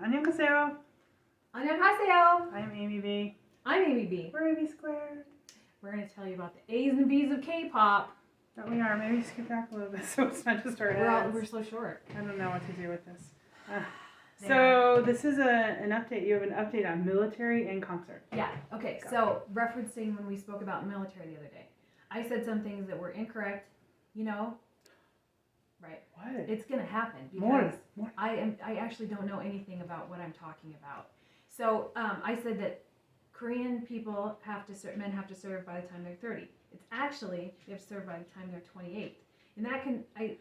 안녕하세요. 안녕하세요. I'm Aimee B. I'm Aimee B. We're Aimee Squared. We're going to tell you about the A's and B's of K-pop. That we are. Maybe skip back a little bit so it's not just our heads. We're so short. I don't know what to do with this. So this is an update. You have an update on military and concert. Yeah. Okay. So referencing when we spoke about military the other day, I said some things that were incorrect. Right. What? It's gonna happen because more. I actually don't know anything about what I'm talking about. So I said that Korean people men have to serve by the time they're 30. It's actually they have to serve by the time they're 28. And that I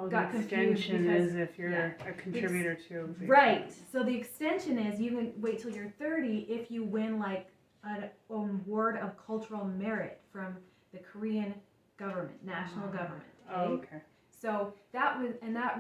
got confused. The extension because, is if you're a contributor to. Right. So the extension is you can wait till you're 30 if you win like an award of cultural merit from the Korean government, national government. Okay? Oh, okay. So that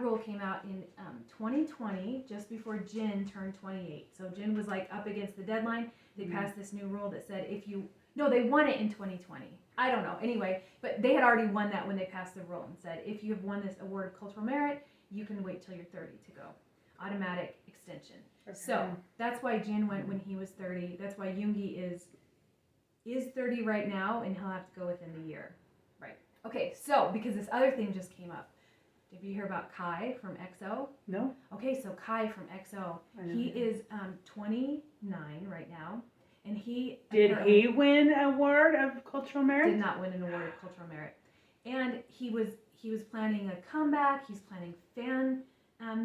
rule came out in 2020, just before Jin turned 28. So Jin was like up against the deadline. They passed this new rule that said they won it in 2020. I don't know. Anyway, but they had already won that when they passed the rule and said, if you have won this award of cultural merit, you can wait till you're 30 to go. Automatic extension. Okay. So that's why Jin went when he was 30. That's why Yoongi is 30 right now, and he'll have to go within the year. Right. Okay, so because this other thing just came up. Did you hear about Kai from EXO? No. Okay, so Kai from EXO, he is 29 right now. And Did he win an award of cultural merit? Did not win an award of cultural merit. And he was planning a comeback. He's planning fan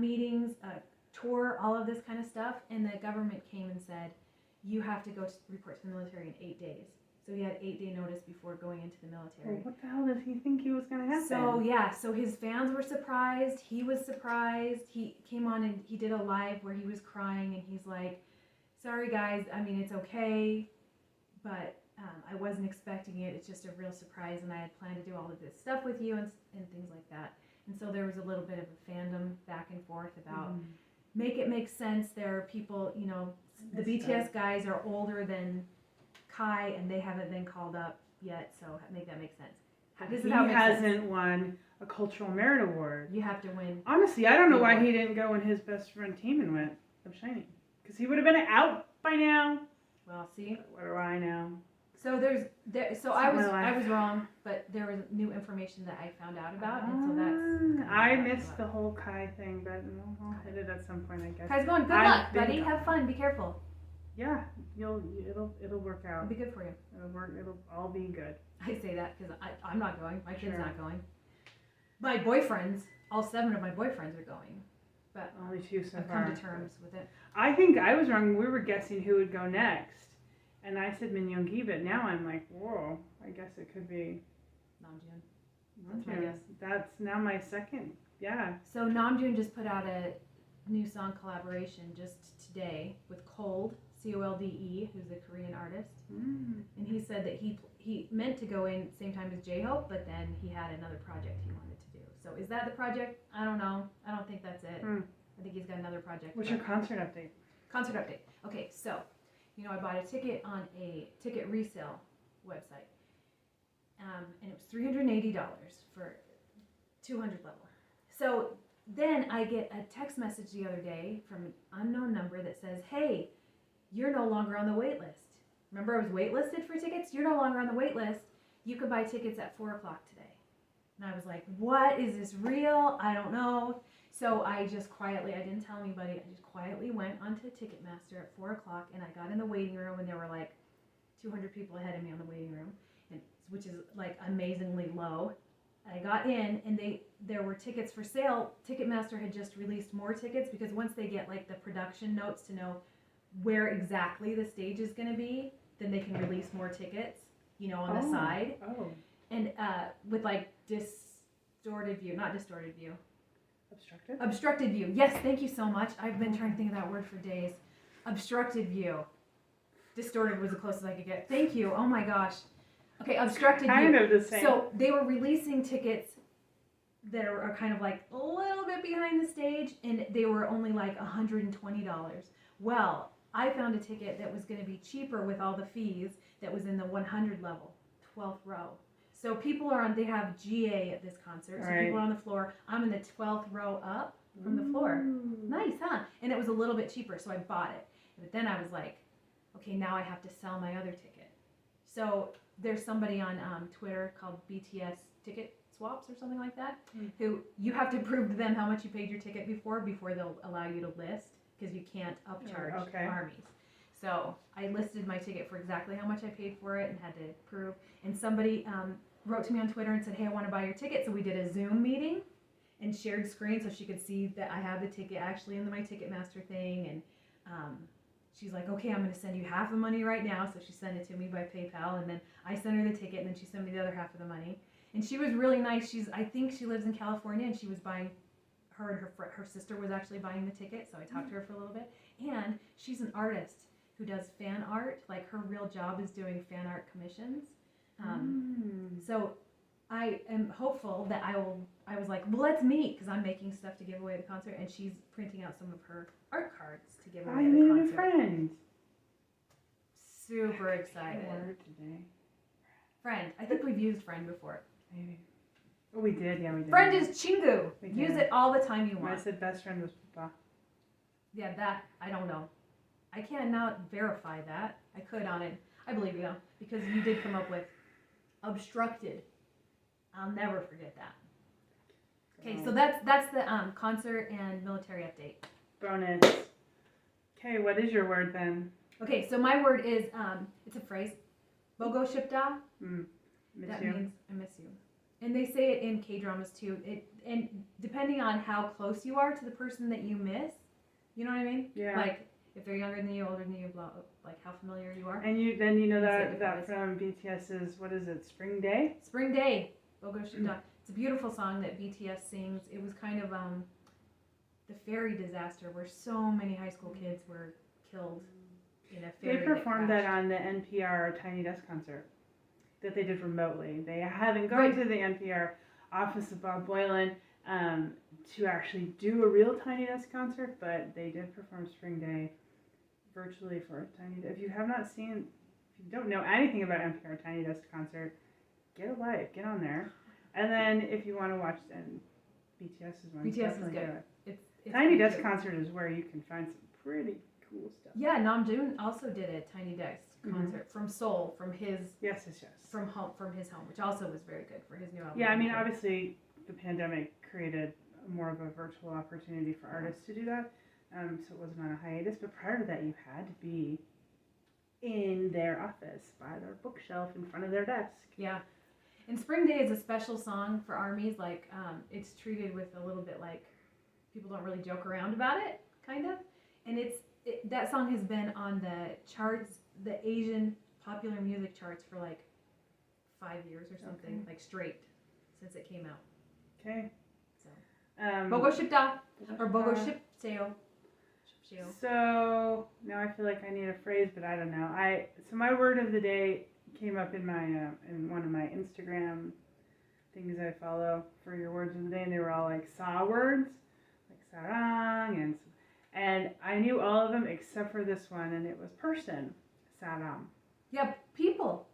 meetings, a tour, all of this kind of stuff. And the government came and said, you have to go report to the military in 8 days. So he had 8-day notice before going into the military. Well, what the hell did he think he was going to happen? So his fans were surprised. He was surprised. He came on and he did a live where he was crying and he's like, sorry guys, I mean, it's okay, but I wasn't expecting it. It's just a real surprise, and I had planned to do all of this stuff with you and things like that. And so there was a little bit of a fandom back and forth about make it make sense. There are people, the BTS guys are older than Kai, and they haven't been called up yet, so make that make sense. He hasn't won a cultural merit award. You have to win. Honestly, I don't know why he didn't go when his best friend Teemin went of Shining. Because he would have been out by now. Well, see? What do I know? So I was wrong, but there was new information that I found out about, and so that's I missed the whole Kai thing, but I'll hit it at some point, I guess. Kai's going, good luck, buddy. Have fun. Be careful. Yeah, it'll work out. It'll be good for you. It'll all be good. I say that because I'm not going. My kid's not going. My boyfriends, all 7 of my boyfriends are going. But only 2 so I've far. come to terms with it. I think I was wrong. We were guessing who would go next. And I said Min Yoongi, but now I'm like, whoa, I guess it could be Namjoon. That's my guess. That's now my second, yeah. So Namjoon just put out a new song collaboration just today with Cold, Colde, who's a Korean artist. And he said that he meant to go in same time as J-Hope, but then he had another project he wanted to do. So is that the project? I don't know. I don't think that's it. I think he's got another project. What's your concert update? Concert update. Okay, so, I bought a ticket on a ticket resale website. And it was $380 for 200 level. So then I get a text message the other day from an unknown number that says, hey, you're no longer on the wait list. Remember I was waitlisted for tickets? You're no longer on the wait list. You can buy tickets at 4 o'clock today. And I was like, what? Is this real? I don't know. So I just quietly, I didn't tell anybody, I just quietly went onto Ticketmaster at 4 o'clock, and I got in the waiting room, and there were like 200 people ahead of me on the waiting room, which is like amazingly low. I got in, and there were tickets for sale. Ticketmaster had just released more tickets, because once they get like the production notes to know where exactly the stage is going to be, then they can release more tickets, on the side. And with like distorted view, not distorted view. Obstructed? Obstructed view. Yes, thank you so much. I've been trying to think of that word for days. Obstructed view. Distorted was the closest I could get. Thank you. Oh my gosh. Okay, obstructed view. Kind of the same. So they were releasing tickets that are kind of like a little bit behind the stage, and they were only like $120. Well, I found a ticket that was going to be cheaper with all the fees that was in the 100 level, 12th row. So people they have GA at this concert, so people are on the floor. I'm in the 12th row up, from the floor. Ooh. Nice, huh? And it was a little bit cheaper, so I bought it. But then I was like, okay, now I have to sell my other ticket. So there's somebody on Twitter called BTS Ticket Swaps or something like that, who you have to prove to them how much you paid your ticket before they'll allow you to list, because you can't upcharge armies. So I listed my ticket for exactly how much I paid for it and had to prove. And somebody wrote to me on Twitter and said, hey, I want to buy your ticket. So we did a Zoom meeting and shared screen so she could see that I have the ticket actually in my Ticketmaster thing. And she's like, okay, I'm going to send you half the money right now. So she sent it to me by PayPal, and then I sent her the ticket, and then she sent me the other half of the money. And she was really nice. I think she lives in California, and she was buying, her and her sister was actually buying the ticket. So I talked to her for a little bit. And she's an artist who does fan art. Like, her real job is doing fan art commissions. So I am hopeful that I was like, well, let's meet, because I'm making stuff to give away at the concert, and she's printing out some of her art cards to give away at the concert. I made a friend. Super excited. Word today. Friend. I think we've used friend before. Maybe. Oh, we did. Yeah, we did. Friend is chingu. Use it all the time you want. I said best friend was papa. Yeah, that, I don't know. I cannot verify that. I could on it. I believe you, because you did come up with obstructed. I'll never forget that. Okay, so that's the concert and military update. Bonus. Okay, what is your word then? Okay, so my word is, it's a phrase. Bogo shipda. Miss That you. means I miss you. And they say it in K-dramas too. And depending on how close you are to the person that you miss, you know what I mean? Yeah. Like, if they're younger than you, older than you, blah, like how familiar you are. And you know that from BTS's, what is it, Spring Day? Spring Day. Bogo shipda. It's a beautiful song that BTS sings. It was kind of the ferry disaster where so many high school kids were killed in a ferry. They performed that on the NPR Tiny Desk concert that they did remotely. They haven't gone to the NPR office of Bob Boylan to actually do a real Tiny Desk concert, but they did perform Spring Day virtually for Tiny Desk. If you have not seen, if you don't know anything about NPR Tiny Desk concert, get a life, get on there. And then if you want to watch BTS's one, BTS is good. It's Tiny Desk concert is where you can find some pretty cool stuff. Yeah, Namjoon also did a Tiny Desk concert from Seoul, from his from his home, which also was very good for his new album. Yeah, I mean, obviously the pandemic created more of a virtual opportunity for artists to do that, so it wasn't on a hiatus. But prior to that, you had to be in their office by their bookshelf in front of their desk. Yeah. And Spring Day is a special song for armies. Like, it's treated with a little bit like people don't really joke around about it, kind of. And that song has been on the charts, the Asian popular music charts, for like 5 years or something, like straight, since it came out. Okay. So, Bogo shipda, or Bogo shipseo. So now I feel like I need a phrase, but I don't know. So my word of the day came up in my in one of my Instagram things I follow for your words of the day, and they were all like sa words, like sarang, and I knew all of them except for this one, and it was person, saram. Yeah, people.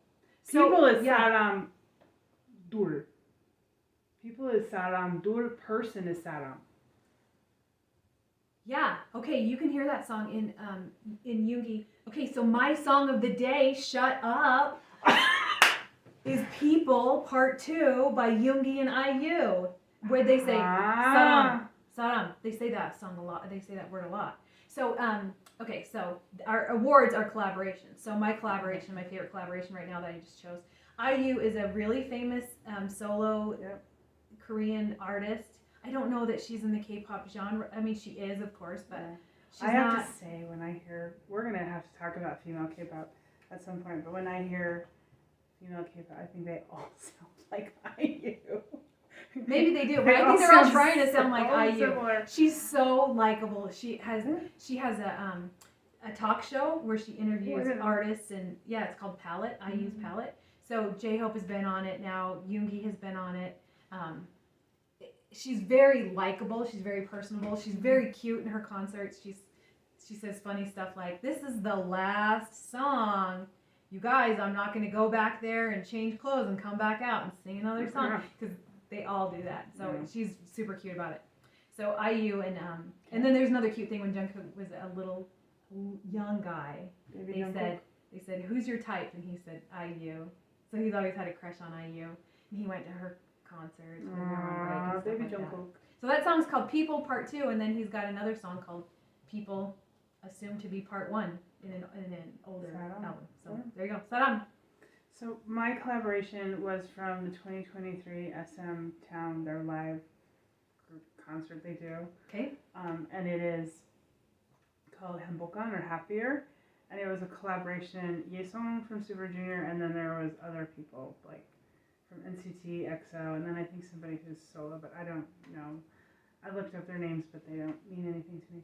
People is saram dur. People is saram dur. Person is saram. Yeah. Okay, you can hear that song in Yoongi. Okay, so my song of the day, Shut Up, is People Part 2 by Yoongi and IU, where they say saram. They say that song a lot. They say that word a lot. So, okay, so our awards are collaborations. So my favorite collaboration right now that I just chose, IU is a really famous solo Korean artist. I don't know that she's in the K-pop genre. I mean, she is, of course, but she's not. I have to say, when I hear, we're going to have to talk about female K-pop at some point, but when I hear female K-pop, I think they all sound like IU. Maybe they do, but I think they're all trying to sound like IU. Similar. She's so likable. She has a talk show where she interviews artists, and it's called Palette. IU's Palette. So J-Hope has been on it now. Yoongi has been on it. She's very likable. She's very personable. She's very cute in her concerts. She says funny stuff like, "This is the last song. You guys, I'm not going to go back there and change clothes and come back out and sing another song," because they all do that. So she's super cute about it. So IU and then there's another cute thing when Jungkook was a little young guy. Baby They said, "Who's your type?" And he said, IU. So he's always had a crush on IU. And he went to her concerts when they were on break and stuff baby like that. Jungkook. So that song's called People Part 2, and then he's got another song called People Assumed to be Part 1 in an older album. So there you go. Saram. So my collaboration was from the 2023 SMTown, their live group concert they do. Okay. And it is called Hambokan or Happier. And it was a collaboration, Yesung from Super Junior, and then there was other people like from NCT, EXO, and then I think somebody who's solo, but I don't know. I looked up their names, but they don't mean anything to me.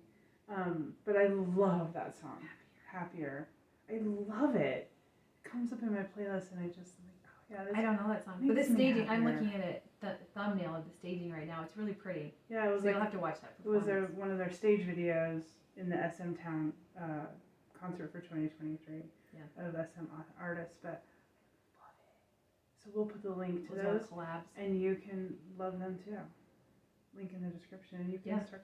But I love that song, Happier. I love it. It comes up in my playlist, and I just like, oh yeah. This I don't know that song, but the staging. I'm looking at it, the thumbnail of the staging right now. It's really pretty. Yeah, it was so like you'll have to watch that. It was one of their stage videos in the SMTown concert for 2023 of SM artists, but I love it. So we'll put the link to those collabs, and you can love them too. Link in the description, and you can start